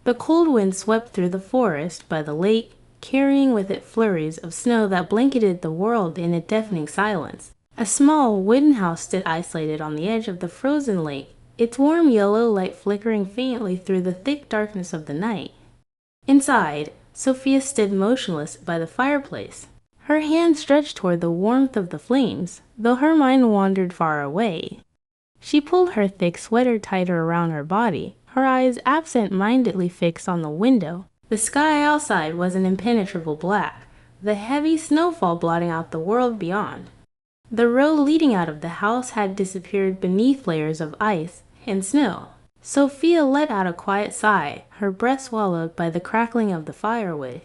The cold wind swept through the forest by the lake, carrying with it flurries of snow that blanketed the world in a deafening silence. A small wooden house stood isolated on the edge of the frozen lake, its warm yellow light flickering faintly through the thick darkness of the night. Inside, Sophia stood motionless by the fireplace, her hand stretched toward the warmth of the flames, though her mind wandered far away. She pulled her thick sweater tighter around her body, her eyes absent-mindedly fixed on the window. The sky outside was an impenetrable black, the heavy snowfall blotting out the world beyond. The road leading out of the house had disappeared beneath layers of ice and snow. Sophia let out a quiet sigh, her breath swallowed by the crackling of the firewood.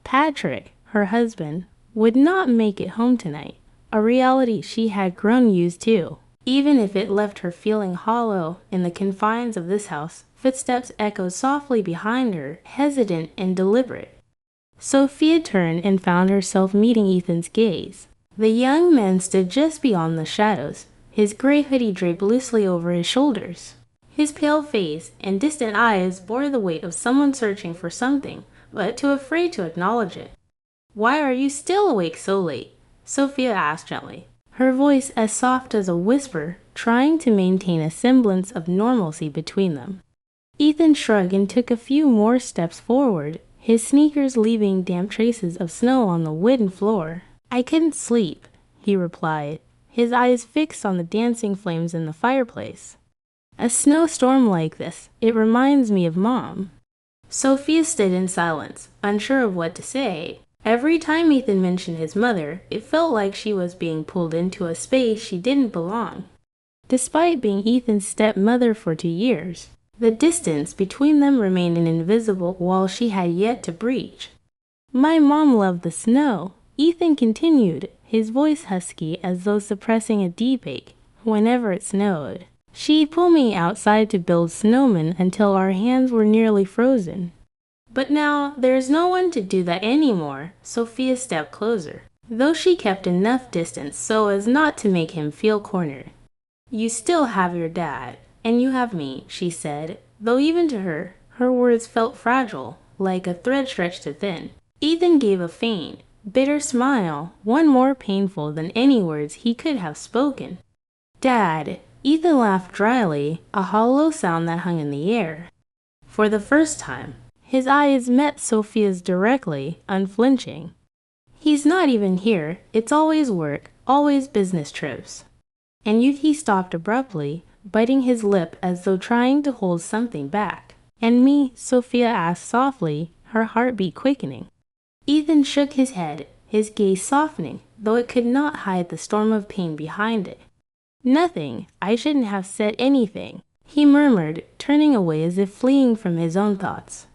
Patrick, her husband, would not make it home tonight, a reality she had grown used to. Even if it left her feeling hollow in the confines of this house, footsteps echoed softly behind her, hesitant and deliberate. Sophia turned and found herself meeting Ethan's gaze. The young man stood just beyond the shadows, his gray hoodie draped loosely over his shoulders. His pale face and distant eyes bore the weight of someone searching for something, but too afraid to acknowledge it. "Why are you still awake so late?" Sophia asked gently, her voice as soft as a whisper, trying to maintain a semblance of normalcy between them. Ethan shrugged and took a few more steps forward, his sneakers leaving damp traces of snow on the wooden floor. "I couldn't sleep," he replied, his eyes fixed on the dancing flames in the fireplace. "A snowstorm like this, it reminds me of Mom." Sophia stood in silence, unsure of what to say. Every time Ethan mentioned his mother, it felt like she was being pulled into a space she didn't belong. Despite being Ethan's stepmother for 2 years, the distance between them remained an invisible wall she had yet to breach. "My mom loved the snow," Ethan continued, his voice husky as though suppressing a deep ache, whenever it snowed. "She'd pull me outside to build snowmen until our hands were nearly frozen. But now there's no one to do that anymore." Sophia stepped closer, though she kept enough distance so as not to make him feel cornered. "You still have your dad, and you have me," she said, though even to her, her words felt fragile, like a thread stretched too thin. Ethan gave a faint, bitter smile, one more painful than any words he could have spoken. "Dad," Ethan laughed dryly, a hollow sound that hung in the air. For the first time, his eyes met Sophia's directly, unflinching. "He's not even here. It's always work, always business trips." And he stopped abruptly, biting his lip as though trying to hold something back. "And me?" Sophia asked softly, her heartbeat quickening. Ethan shook his head, his gaze softening, though it could not hide the storm of pain behind it. "Nothing. I shouldn't have said anything," he murmured, turning away as if fleeing from his own thoughts.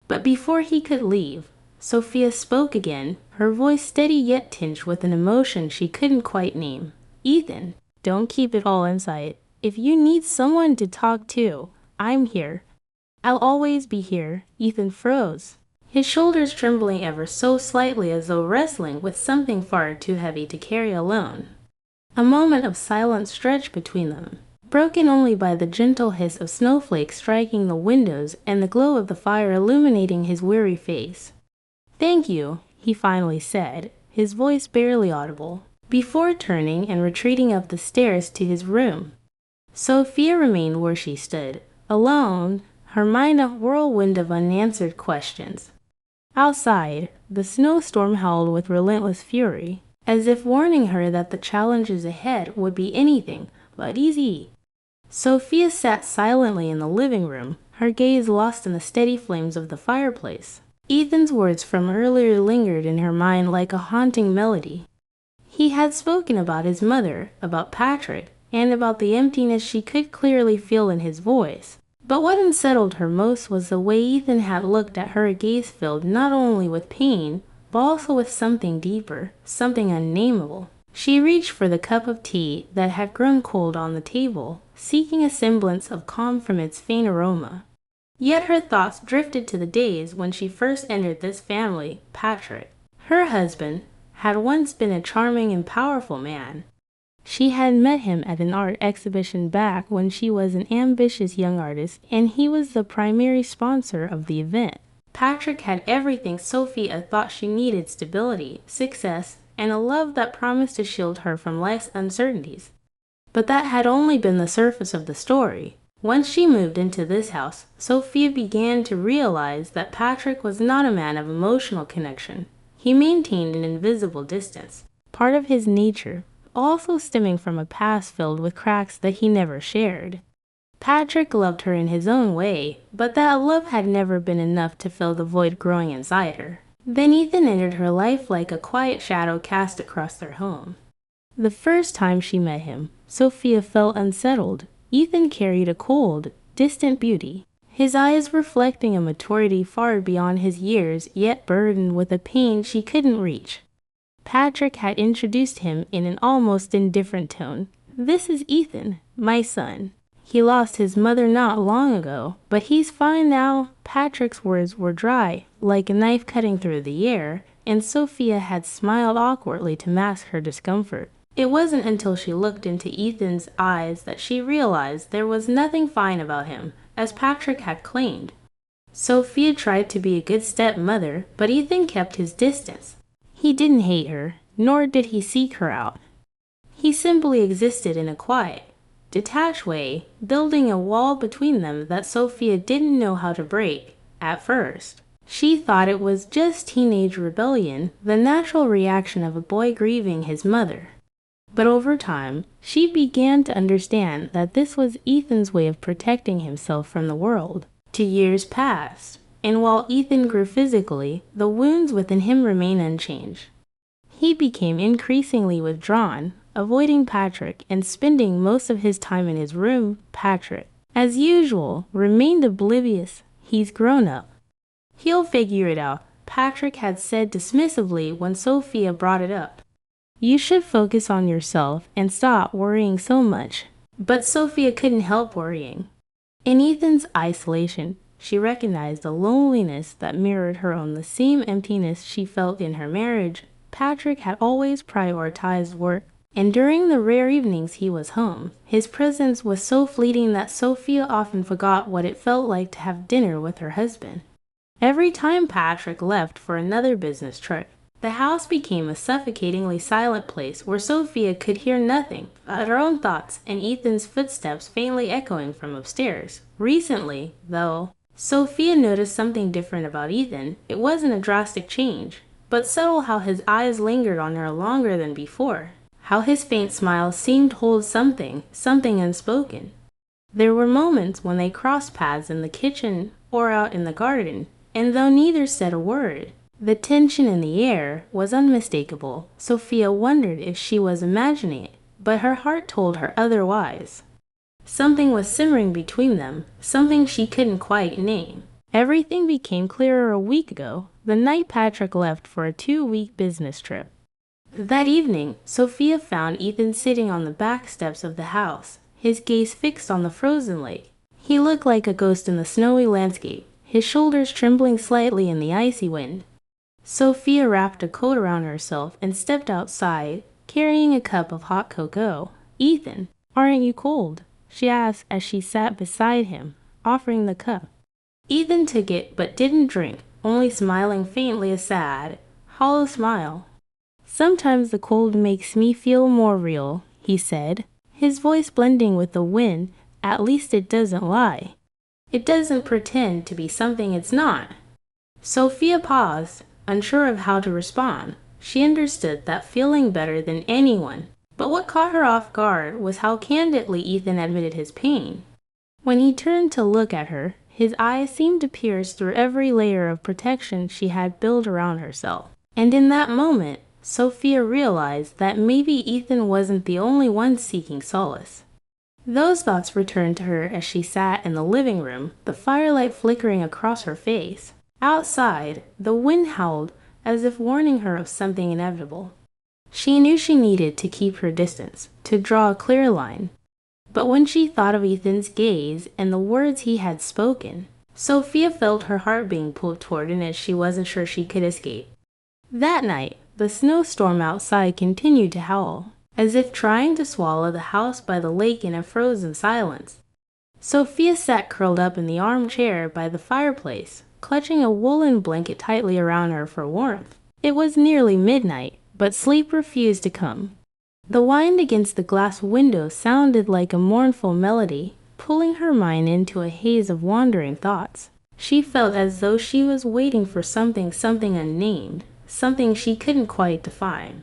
But before he could leave, Sophia spoke again, her voice steady yet tinged with an emotion she couldn't quite name. "Ethan, don't keep it all inside. If you need someone to talk to, I'm here. I'll always be here." Ethan froze, his shoulders trembling ever so slightly as though wrestling with something far too heavy to carry alone. A moment of silence stretched between them, broken only by the gentle hiss of snowflakes striking the windows and the glow of the fire illuminating his weary face. "Thank you," he finally said, his voice barely audible, before turning and retreating up the stairs to his room. Sophia remained where she stood, alone, her mind a whirlwind of unanswered questions. Outside, the snowstorm howled with relentless fury, as if warning her that the challenges ahead would be anything but easy. Sophia sat silently in the living room, her gaze lost in the steady flames of the fireplace. Ethan's words from earlier lingered in her mind like a haunting melody. He had spoken about his mother, about Patrick, and about the emptiness she could clearly feel in his voice. But what unsettled her most was the way Ethan had looked at her, gaze filled not only with pain, but also with something deeper, something unnameable. She reached for the cup of tea that had grown cold on the table, seeking a semblance of calm from its faint aroma. Yet her thoughts drifted to the days when she first entered this family. Patrick, her husband, had once been a charming and powerful man. She had met him at an art exhibition back when she was an ambitious young artist, and he was the primary sponsor of the event. Patrick had everything Sophia thought she needed: stability, success, and a love that promised to shield her from life's uncertainties. But that had only been the surface of the story. Once she moved into this house, Sophia began to realize that Patrick was not a man of emotional connection. He maintained an invisible distance, part of his nature, also stemming from a past filled with cracks that he never shared. Patrick loved her in his own way, but that love had never been enough to fill the void growing inside her. Then Ethan entered her life like a quiet shadow cast across their home. The first time she met him, Sophia felt unsettled. Ethan carried a cold, distant beauty, his eyes reflecting a maturity far beyond his years, yet burdened with a pain she couldn't reach. Patrick had introduced him in an almost indifferent tone. "This is Ethan, my son. He lost his mother not long ago, but he's fine now." Patrick's words were dry, like a knife cutting through the air, and Sophia had smiled awkwardly to mask her discomfort. It wasn't until she looked into Ethan's eyes that she realized there was nothing fine about him, as Patrick had claimed. Sophia tried to be a good stepmother, but Ethan kept his distance. He didn't hate her, nor did he seek her out. He simply existed in a quiet, detached way, building a wall between them that Sophia didn't know how to break at first. She thought it was just teenage rebellion, the natural reaction of a boy grieving his mother. But over time, she began to understand that this was Ethan's way of protecting himself from the world. 2 years passed, and while Ethan grew physically, the wounds within him remained unchanged. He became increasingly withdrawn, avoiding Patrick and spending most of his time in his room. Patrick, as usual, remained oblivious. "He's grown up. He'll figure it out," Patrick had said dismissively when Sophia brought it up. "You should focus on yourself and stop worrying so much." But Sophia couldn't help worrying. In Ethan's isolation, she recognized a loneliness that mirrored her own, the same emptiness she felt in her marriage. Patrick had always prioritized work, and during the rare evenings he was home, his presence was so fleeting that Sophia often forgot what it felt like to have dinner with her husband. Every time Patrick left for another business trip, the house became a suffocatingly silent place where Sophia could hear nothing but her own thoughts and Ethan's footsteps faintly echoing from upstairs. Recently, though, Sophia noticed something different about Ethan. It wasn't a drastic change, but subtle: how his eyes lingered on her longer than before, how his faint smile seemed to hold something unspoken. There were moments when they crossed paths in the kitchen or out in the garden, and though neither said a word, the tension in the air was unmistakable. Sophia wondered if she was imagining it, but her heart told her otherwise. Something was simmering between them, something she couldn't quite name. Everything became clearer a week ago, the night Patrick left for a 2-week business trip. That evening, Sophia found Ethan sitting on the back steps of the house, his gaze fixed on the frozen lake. He looked like a ghost in the snowy landscape, his shoulders trembling slightly in the icy wind. Sophia wrapped a coat around herself and stepped outside, carrying a cup of hot cocoa. "Ethan, aren't you cold?" she asked as she sat beside him, offering the cup. Ethan took it but didn't drink, only smiling faintly, a sad, hollow smile. "Sometimes the cold makes me feel more real," he said, his voice blending with the wind. "At least it doesn't lie. It doesn't pretend to be something it's not." Sophia paused, unsure of how to respond. She understood that feeling better than anyone, but what caught her off guard was how candidly Ethan admitted his pain. When he turned to look at her, his eyes seemed to pierce through every layer of protection she had built around herself. And in that moment, Sophia realized that maybe Ethan wasn't the only one seeking solace. Those thoughts returned to her as she sat in the living room, the firelight flickering across her face. Outside, the wind howled as if warning her of something inevitable. She knew she needed to keep her distance, to draw a clear line. But when she thought of Ethan's gaze and the words he had spoken, Sophia felt her heart being pulled toward an edge she wasn't sure she could escape. That night, the snowstorm outside continued to howl. as if trying to swallow the house by the lake in a frozen silence. Sophia sat curled up in the armchair by the fireplace, clutching a woolen blanket tightly around her for warmth. It was nearly midnight, but sleep refused to come. The wind against the glass window sounded like a mournful melody, pulling her mind into a haze of wandering thoughts. She felt as though she was waiting for something unnamed, something she couldn't quite define.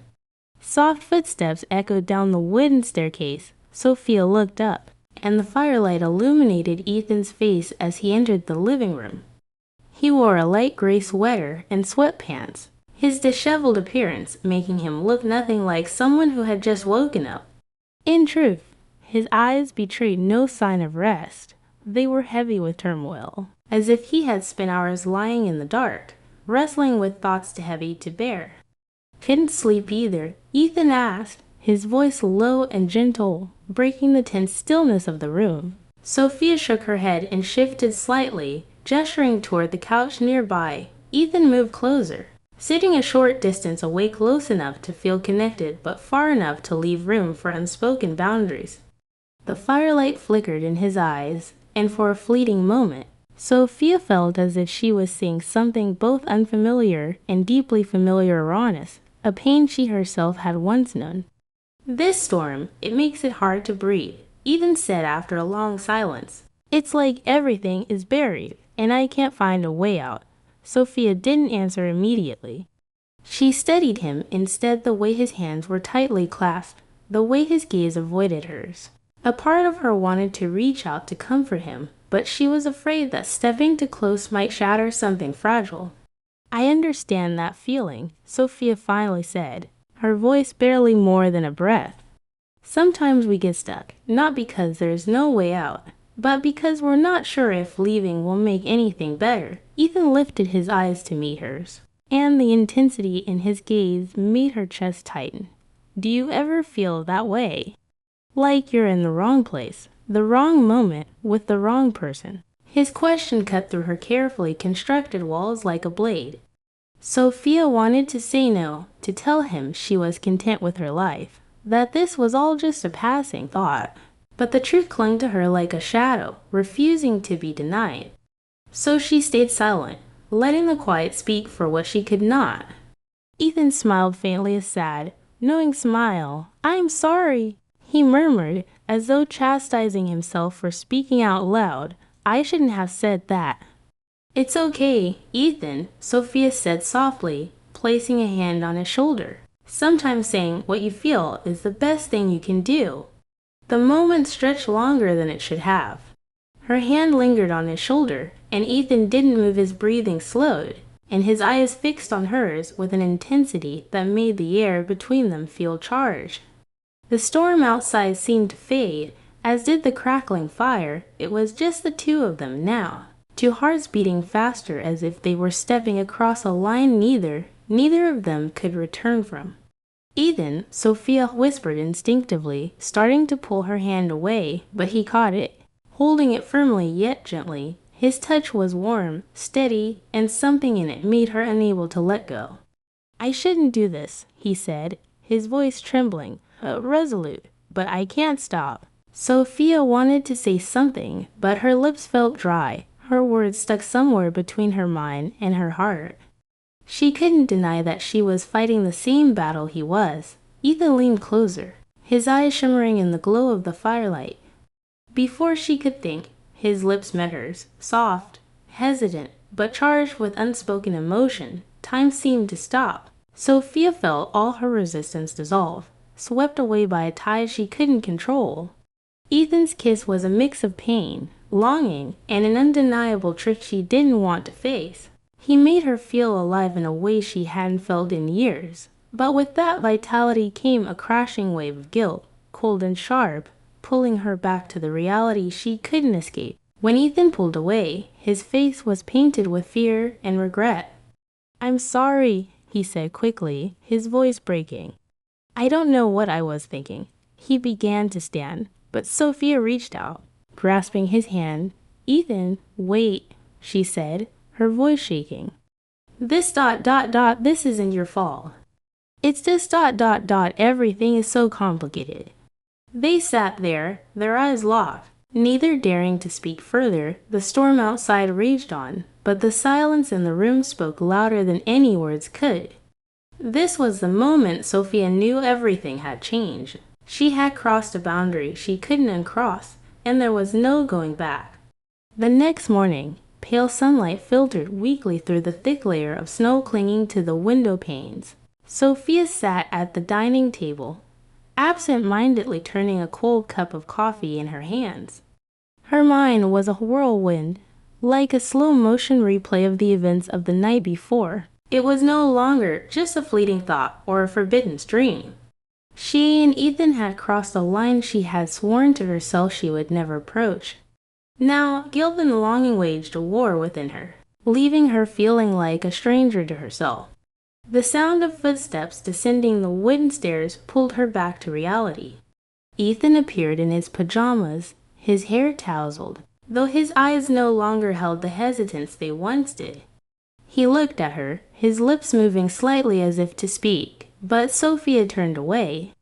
Soft footsteps echoed down the wooden staircase. Sophia looked up, and the firelight illuminated Ethan's face as he entered the living room. He wore a light gray sweater and sweatpants, his disheveled appearance making him look nothing like someone who had just woken up. In truth, his eyes betrayed no sign of rest. They were heavy with turmoil, as if he had spent hours lying in the dark, wrestling with thoughts too heavy to bear. Couldn't sleep either, Ethan asked, his voice low and gentle, breaking the tense stillness of the room. Sophia shook her head and shifted slightly, gesturing toward the couch nearby. Ethan moved closer, sitting a short distance away, close enough to feel connected but far enough to leave room for unspoken boundaries. The firelight flickered in his eyes, and for a fleeting moment, Sophia felt as if she was seeing something both unfamiliar and deeply familiar or honest, a pain she herself had once known. "This storm, it makes it hard to breathe," Ethan said after a long silence. "It's like everything is buried, and I can't find a way out." Sophia didn't answer immediately. She studied him instead, the way his hands were tightly clasped, the way his gaze avoided hers. A part of her wanted to reach out to comfort him, but she was afraid that stepping too close might shatter something fragile. "I understand that feeling," Sophia finally said, her voice barely more than a breath. "Sometimes we get stuck, not because there's no way out, but because we're not sure if leaving will make anything better." Ethan lifted his eyes to meet hers, and the intensity in his gaze made her chest tighten. "Do you ever feel that way? Like you're in the wrong place, the wrong moment, with the wrong person?" His question cut through her carefully constructed walls like a blade. Sophia wanted to say no, to tell him she was content with her life, that this was all just a passing thought. But the truth clung to her like a shadow, refusing to be denied. So she stayed silent, letting the quiet speak for what she could not. Ethan smiled faintly, a sad, knowing smile. "I'm sorry," he murmured, as though chastising himself for speaking out loud. "I shouldn't have said that." "It's okay, Ethan," Sophia said softly, placing a hand on his shoulder. "Sometimes saying what you feel is the best thing you can do." The moment stretched longer than it should have. Her hand lingered on his shoulder, and Ethan didn't move. His breathing slowed, and his eyes fixed on hers with an intensity that made the air between them feel charged. The storm outside seemed to fade, as did the crackling fire. It was just the two of them now, two hearts beating faster, as if they were stepping across a line neither of them could return from. "Ethan," Sophia whispered instinctively, starting to pull her hand away, but he caught it, holding it firmly yet gently. His touch was warm, steady, and something in it made her unable to let go. "I shouldn't do this," he said, his voice trembling, resolute, "but I can't stop." Sophia wanted to say something, but her lips felt dry. Her words stuck somewhere between her mind and her heart. She couldn't deny that she was fighting the same battle he was. Ethan leaned closer, his eyes shimmering in the glow of the firelight. Before she could think, his lips met hers, soft, hesitant, but charged with unspoken emotion. Time seemed to stop. Sophia felt all her resistance dissolve, swept away by a tide she couldn't control. Ethan's kiss was a mix of pain, longing, and an undeniable trick she didn't want to face. He made her feel alive in a way she hadn't felt in years. But with that vitality came a crashing wave of guilt, cold and sharp, pulling her back to the reality she couldn't escape. When Ethan pulled away, his face was painted with fear and regret. "I'm sorry," he said quickly, his voice breaking. "I don't know what I was thinking." He began to stand, but Sophia reached out, grasping his hand. "Ethan, wait," she said, her voice shaking. This isn't your fault." It's just ... everything is so complicated. They sat there, their eyes locked, neither daring to speak further. The storm outside raged on, but the silence in the room spoke louder than any words could. This was the moment Sophia knew everything had changed. She had crossed a boundary she couldn't uncross, and there was no going back. The next morning, pale sunlight filtered weakly through the thick layer of snow clinging to the window panes. Sophia sat at the dining table, absent-mindedly turning a cold cup of coffee in her hands. Her mind was a whirlwind, like a slow-motion replay of the events of the night before. It was no longer just a fleeting thought or a forbidden dream. She and Ethan had crossed a line she had sworn to herself she would never approach. Now, guilt and longing waged a war within her, leaving her feeling like a stranger to herself. The sound of footsteps descending the wooden stairs pulled her back to reality. Ethan appeared in his pajamas, his hair tousled, though his eyes no longer held the hesitance they once did. He looked at her, his lips moving slightly as if to speak, but Sophia turned away.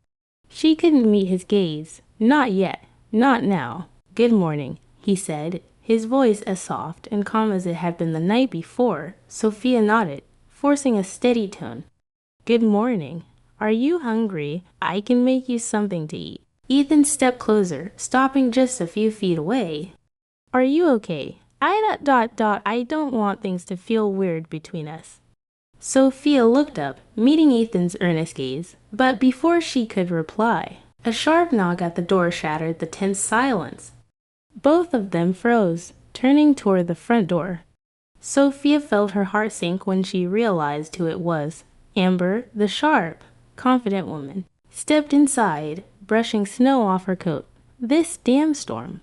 She couldn't meet his gaze. Not yet. Not now. "Good morning," he said, his voice as soft and calm as it had been the night before. Sophia nodded, forcing a steady tone. "Good morning. Are you hungry? I can make you something to eat." Ethan stepped closer, stopping just a few feet away. "Are you okay? I don't want things to feel weird between us." Sophia looked up, meeting Ethan's earnest gaze, but before she could reply, a sharp knock at the door shattered the tense silence. Both of them froze, turning toward the front door. Sophia felt her heart sink when she realized who it was. Amber, the sharp, confident woman, stepped inside, brushing snow off her coat. "This damn storm.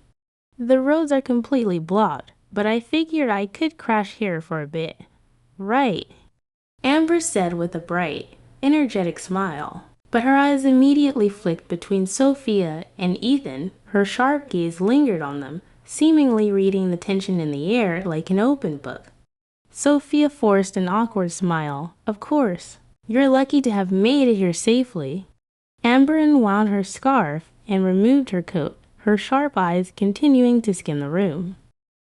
The roads are completely blocked, but I figured I could crash here for a bit." "Right," Amber said with a bright, energetic smile. But her eyes immediately flicked between Sophia and Ethan. Her sharp gaze lingered on them, seemingly reading the tension in the air like an open book. Sophia forced an awkward smile. "Of course. You're lucky to have made it here safely." Amber unwound her scarf and removed her coat, her sharp eyes continuing to skim the room.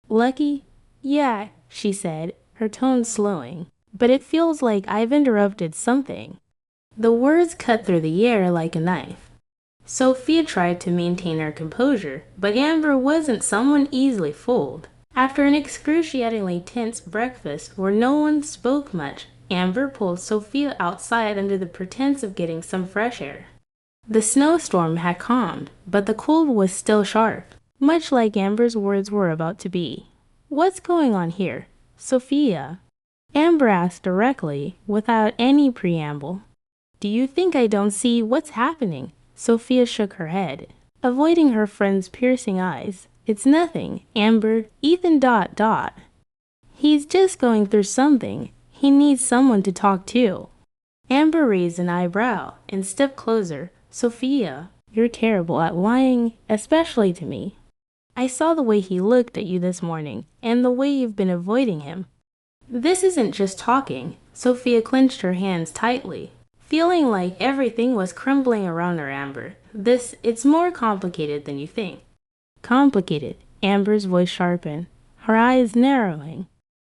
"Lucky? Yeah," she said, her tone slowing. "But it feels like I've interrupted something." The words cut through the air like a knife. Sophia tried to maintain her composure, but Amber wasn't someone easily fooled. After an excruciatingly tense breakfast where no one spoke much, Amber pulled Sophia outside under the pretense of getting some fresh air. The snowstorm had calmed, but the cold was still sharp, much like Amber's words were about to be. "What's going on here, Sophia?" Amber asked directly, without any preamble. "Do you think I don't see what's happening?" Sophia shook her head, avoiding her friend's piercing eyes. "It's nothing, Amber. Ethan ... He's just going through something. He needs someone to talk to." Amber raised an eyebrow and stepped closer. "Sophia, you're terrible at lying, especially to me. I saw the way he looked at you this morning, and the way you've been avoiding him." "This isn't just talking." Sophia clenched her hands tightly, feeling like everything was crumbling around her. "Amber, it's more complicated than you think." "Complicated?" Amber's voice sharpened, her eyes narrowing.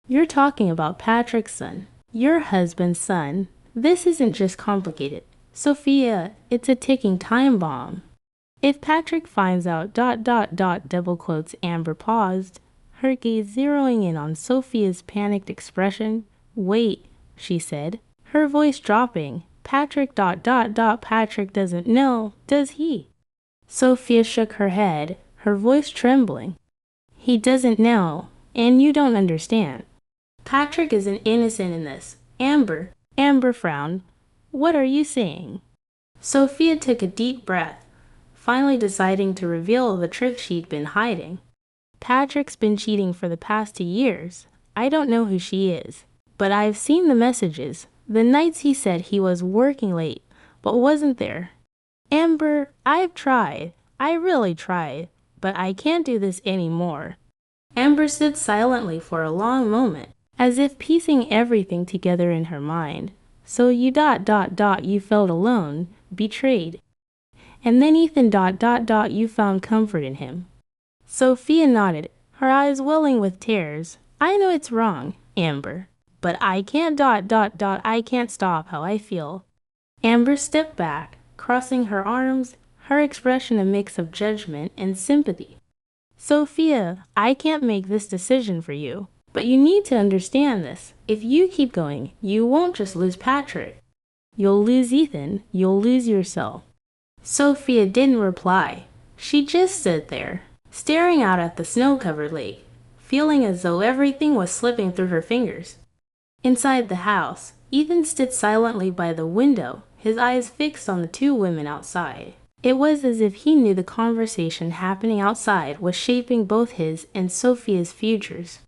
"You're talking about Patrick's son, your husband's son. This isn't just complicated. Sophia, it's a ticking time bomb. If Patrick finds out ... double quotes." Amber paused, her gaze zeroing in on Sophia's panicked expression. "Wait," she said, her voice dropping. "Patrick ... Patrick doesn't know, does he?" Sophia shook her head, her voice trembling. "He doesn't know, and you don't understand. Patrick isn't innocent in this." Amber frowned. "What are you saying?" Sophia took a deep breath, finally deciding to reveal the truth she'd been hiding. "Patrick's been cheating for the past 2 years. I don't know who she is, but I've seen the messages, the nights he said he was working late, but wasn't there. Amber, I've tried. I really tried, but I can't do this anymore." Amber stood silently for a long moment, as if piecing everything together in her mind. So you you felt alone, betrayed. And then Ethan you found comfort in him. Sophia nodded, her eyes welling with tears. I know it's wrong, Amber, but I can't I can't stop how I feel. Amber stepped back, crossing her arms, her expression a mix of judgment and sympathy. Sophia, I can't make this decision for you, but you need to understand this. If you keep going, you won't just lose Patrick. You'll lose Ethan, you'll lose yourself. Sophia didn't reply. She just stood there, staring out at the snow-covered lake, feeling as though everything was slipping through her fingers. Inside the house, Ethan stood silently by the window, his eyes fixed on the two women outside. It was as if he knew the conversation happening outside was shaping both his and Sophia's futures.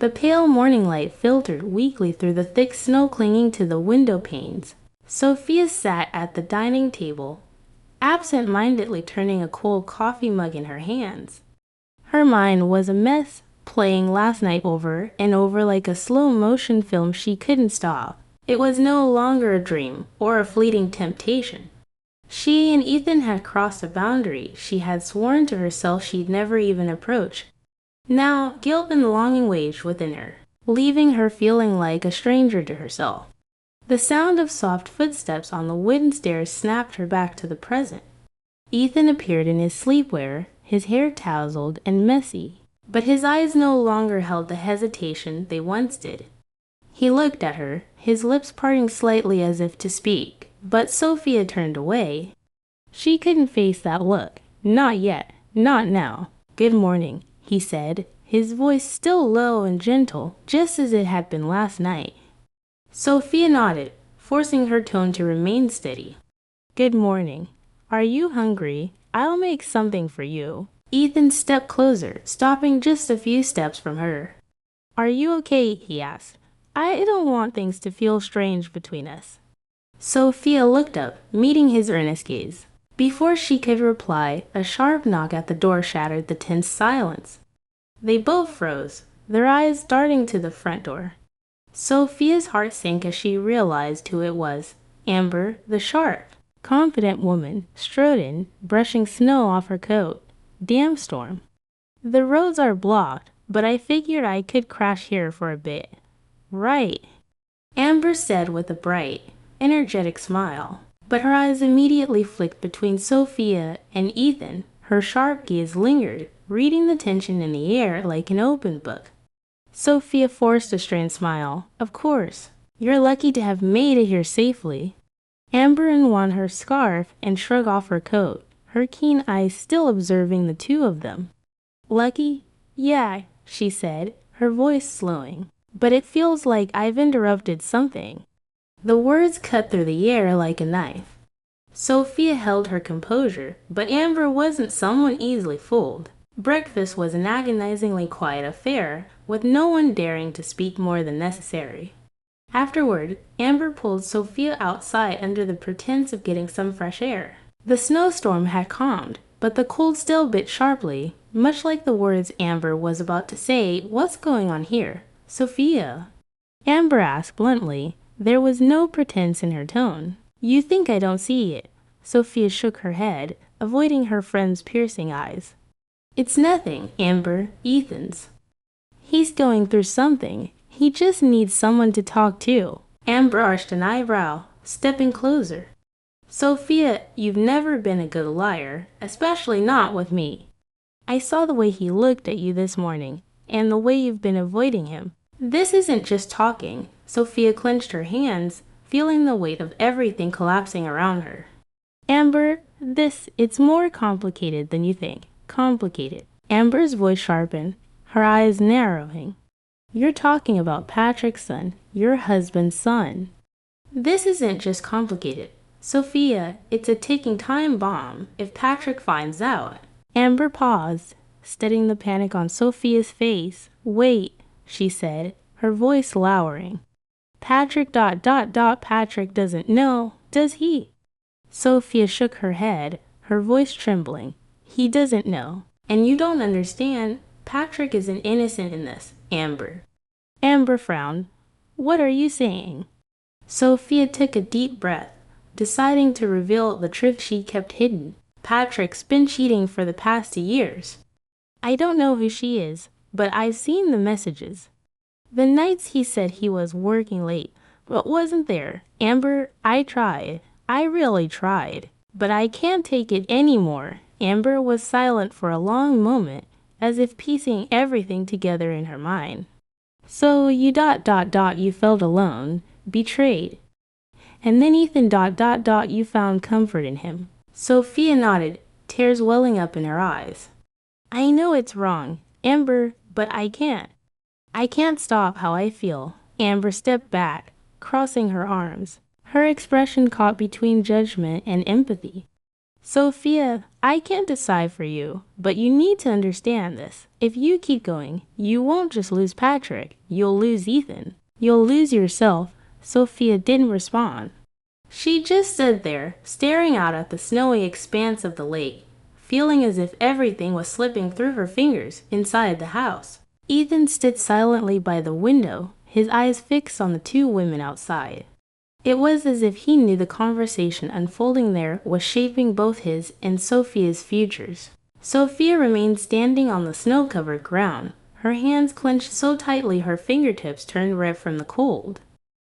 The pale morning light filtered weakly through the thick snow clinging to the window panes. Sophia sat at the dining table, absent-mindedly turning a cold coffee mug in her hands. Her mind was a mess, playing last night over and over like a slow-motion film she couldn't stop. It was no longer a dream or a fleeting temptation. She and Ethan had crossed a boundary she had sworn to herself she'd never even approach. Now, guilt and longing waged within her, leaving her feeling like a stranger to herself. The sound of soft footsteps on the wooden stairs snapped her back to the present. Ethan appeared in his sleepwear, his hair tousled and messy, but his eyes no longer held the hesitation they once did. He looked at her, his lips parting slightly as if to speak, but Sophia turned away. She couldn't face that look. Not yet. Not now. Good morning, he said, his voice still low and gentle, just as it had been last night. Sophia nodded, forcing her tone to remain steady. Good morning. Are you hungry? I'll make something for you. Ethan stepped closer, stopping just a few steps from her. Are you okay? He asked. I don't want things to feel strange between us. Sophia looked up, meeting his earnest gaze. Before she could reply, a sharp knock at the door shattered the tense silence. They both froze, their eyes darting to the front door. Sophia's heart sank as she realized who it was. Amber, the sharp, confident woman, strode in, brushing snow off her coat. Damn storm. The roads are blocked, but I figured I could crash here for a bit. Right, Amber said with a bright, energetic smile, but her eyes immediately flicked between Sophia and Ethan. Her sharp gaze lingered, reading the tension in the air like an open book. Sophia forced a strained smile. Of course, you're lucky to have made it here safely. Amber unwound her scarf and shrugged off her coat, her keen eyes still observing the two of them. Lucky? Yeah, she said, her voice slowing. But it feels like I've interrupted something. The words cut through the air like a knife. Sophia held her composure, but Amber wasn't someone easily fooled. Breakfast was an agonizingly quiet affair, with no one daring to speak more than necessary. Afterward, Amber pulled Sophia outside under the pretense of getting some fresh air. The snowstorm had calmed, but the cold still bit sharply, much like the words Amber was about to say. What's going on here, Sophia? Amber asked bluntly. There was no pretense in her tone. You think I don't see it? Sophia shook her head, avoiding her friend's piercing eyes. It's nothing, Amber. Ethan's. He's going through something. He just needs someone to talk to. Amber arched an eyebrow, stepping closer. Sophia, you've never been a good liar, especially not with me. I saw the way he looked at you this morning, and the way you've been avoiding him. This isn't just talking. Sophia clenched her hands, feeling the weight of everything collapsing around her. Amber, it's more complicated than you think. Complicated. Amber's voice sharpened, her eyes narrowing. You're talking about Patrick's son, your husband's son. This isn't just complicated. Sophia, it's a ticking time bomb if Patrick finds out. Amber paused, studying the panic on Sophia's face. Wait, she said, her voice lowering. Patrick Patrick doesn't know, does he? Sophia shook her head, her voice trembling. He doesn't know. And you don't understand. Patrick isn't innocent in this, Amber. Amber frowned. What are you saying? Sophia took a deep breath, deciding to reveal the truth she kept hidden. Patrick's been cheating for the past 2 years. I don't know who she is, but I've seen the messages. The nights he said he was working late, but wasn't there. Amber, I tried. I really tried. But I can't take it anymore. Amber was silent for a long moment, as if piecing everything together in her mind. So you ... you felt alone, betrayed. And then Ethan ... you found comfort in him. Sophia nodded, tears welling up in her eyes. I know it's wrong, Amber, but I can't. I can't stop how I feel. Amber stepped back, crossing her arms, her expression caught between judgment and empathy. Sophia, I can't decide for you, but you need to understand this. If you keep going, you won't just lose Patrick, you'll lose Ethan. You'll lose yourself. Sophia didn't respond. She just stood there, staring out at the snowy expanse of the lake, feeling as if everything was slipping through her fingers inside the house. Ethan stood silently by the window, his eyes fixed on the 2 women outside. It was as if he knew the conversation unfolding there was shaping both his and Sophia's futures. Sophia remained standing on the snow-covered ground, her hands clenched so tightly her fingertips turned red from the cold.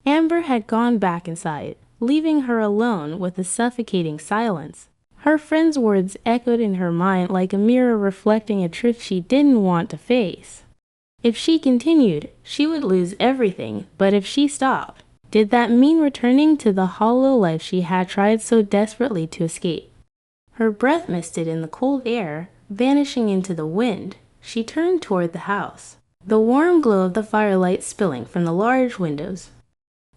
Amber had gone back inside, leaving her alone with a suffocating silence. Her friend's words echoed in her mind like a mirror reflecting a truth she didn't want to face. If she continued, she would lose everything, but if she stopped, did that mean returning to the hollow life she had tried so desperately to escape? Her breath misted in the cold air, vanishing into the wind. She turned toward the house, the warm glow of the firelight spilling from the large windows.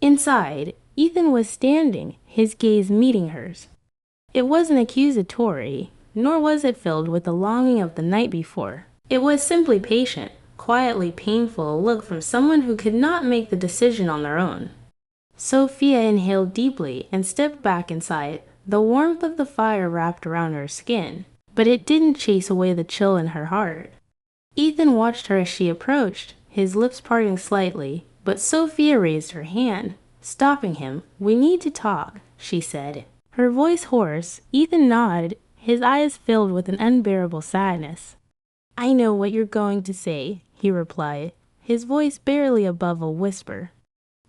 Inside, Ethan was standing, his gaze meeting hers. It wasn't accusatory, nor was it filled with the longing of the night before. It was simply patient, quietly painful, a look from someone who could not make the decision on their own. Sophia inhaled deeply and stepped back inside. The warmth of the fire wrapped around her skin, but it didn't chase away the chill in her heart. Ethan watched her as she approached, his lips parting slightly, but Sophia raised her hand, stopping him. We need to talk, she said. Her voice hoarse, Ethan nodded, his eyes filled with an unbearable sadness. I know what you're going to say, he replied, his voice barely above a whisper.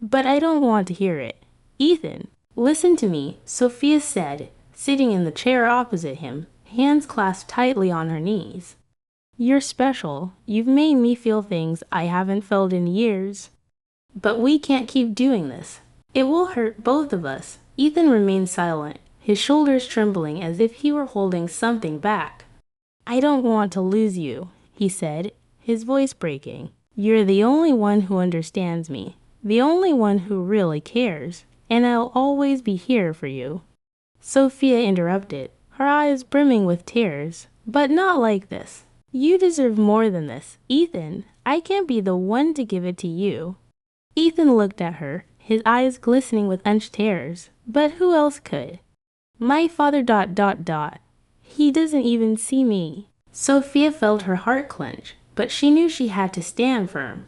But I don't want to hear it. Ethan, listen to me, Sophia said, sitting in the chair opposite him, hands clasped tightly on her knees. You're special. You've made me feel things I haven't felt in years. But we can't keep doing this. It will hurt both of us. Ethan remained silent, his shoulders trembling as if he were holding something back. I don't want to lose you, he said, his voice breaking. You're the only one who understands me. The only one who really cares, and I'll always be here for you. Sophia interrupted, her eyes brimming with tears. But not like this. You deserve more than this. Ethan, I can't be the one to give it to you. Ethan looked at her, his eyes glistening with unshed tears. But who else could? My father ... He doesn't even see me. Sophia felt her heart clench, but she knew she had to stand firm.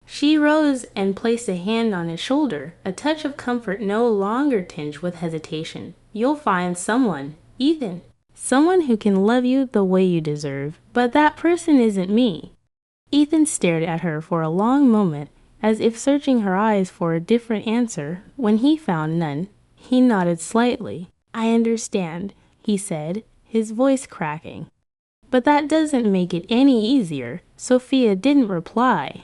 She rose and placed a hand on his shoulder, a touch of comfort no longer tinged with hesitation. You'll find someone, Ethan. Someone who can love you the way you deserve. But that person isn't me. Ethan stared at her for a long moment, as if searching her eyes for a different answer. When he found none, he nodded slightly. I understand, he said, his voice cracking. But that doesn't make it any easier. Sophia didn't reply.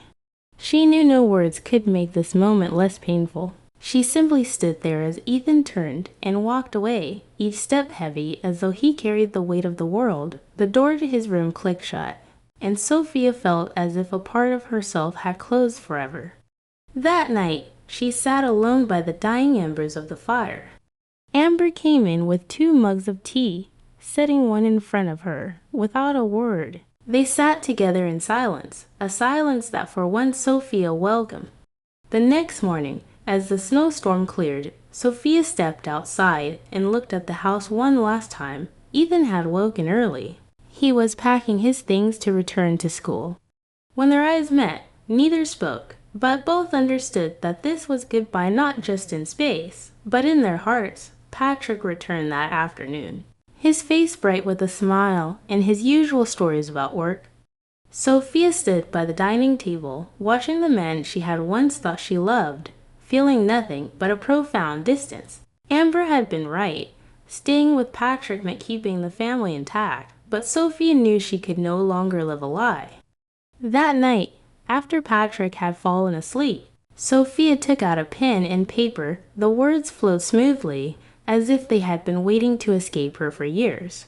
She knew no words could make this moment less painful. She simply stood there as Ethan turned and walked away, each step heavy as though he carried the weight of the world. The door to his room clicked shut, and Sophia felt as if a part of herself had closed forever. That night, she sat alone by the dying embers of the fire. Amber came in with 2 mugs of tea, setting one in front of her, without a word. They sat together in silence, a silence that for once Sophia welcomed. The next morning, as the snowstorm cleared, Sophia stepped outside and looked at the house one last time. Ethan had woken early. He was packing his things to return to school. When their eyes met, neither spoke. But both understood that this was goodbye not just in space, but in their hearts. Patrick returned that afternoon, his face bright with a smile and his usual stories about work. Sophia stood by the dining table, watching the man she had once thought she loved, feeling nothing but a profound distance. Amber had been right. Staying with Patrick meant keeping the family intact, but Sophia knew she could no longer live a lie. That night, after Patrick had fallen asleep, Sophia took out a pen and paper. The words flowed smoothly, as if they had been waiting to escape her for years.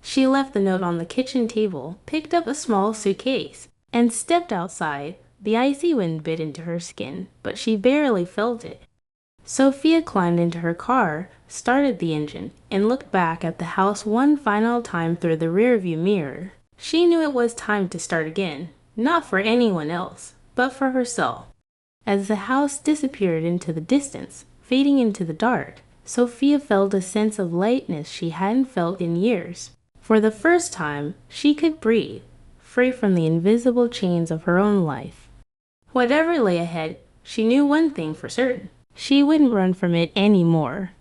She left the note on the kitchen table, picked up a small suitcase, and stepped outside. The icy wind bit into her skin, but she barely felt it. Sophia climbed into her car, started the engine, and looked back at the house one final time through the rearview mirror. She knew it was time to start again, not for anyone else, but for herself. As the house disappeared into the distance, fading into the dark, Sophia felt a sense of lightness she hadn't felt in years. For the first time, she could breathe, free from the invisible chains of her own life. Whatever lay ahead, she knew one thing for certain. She wouldn't run from it anymore.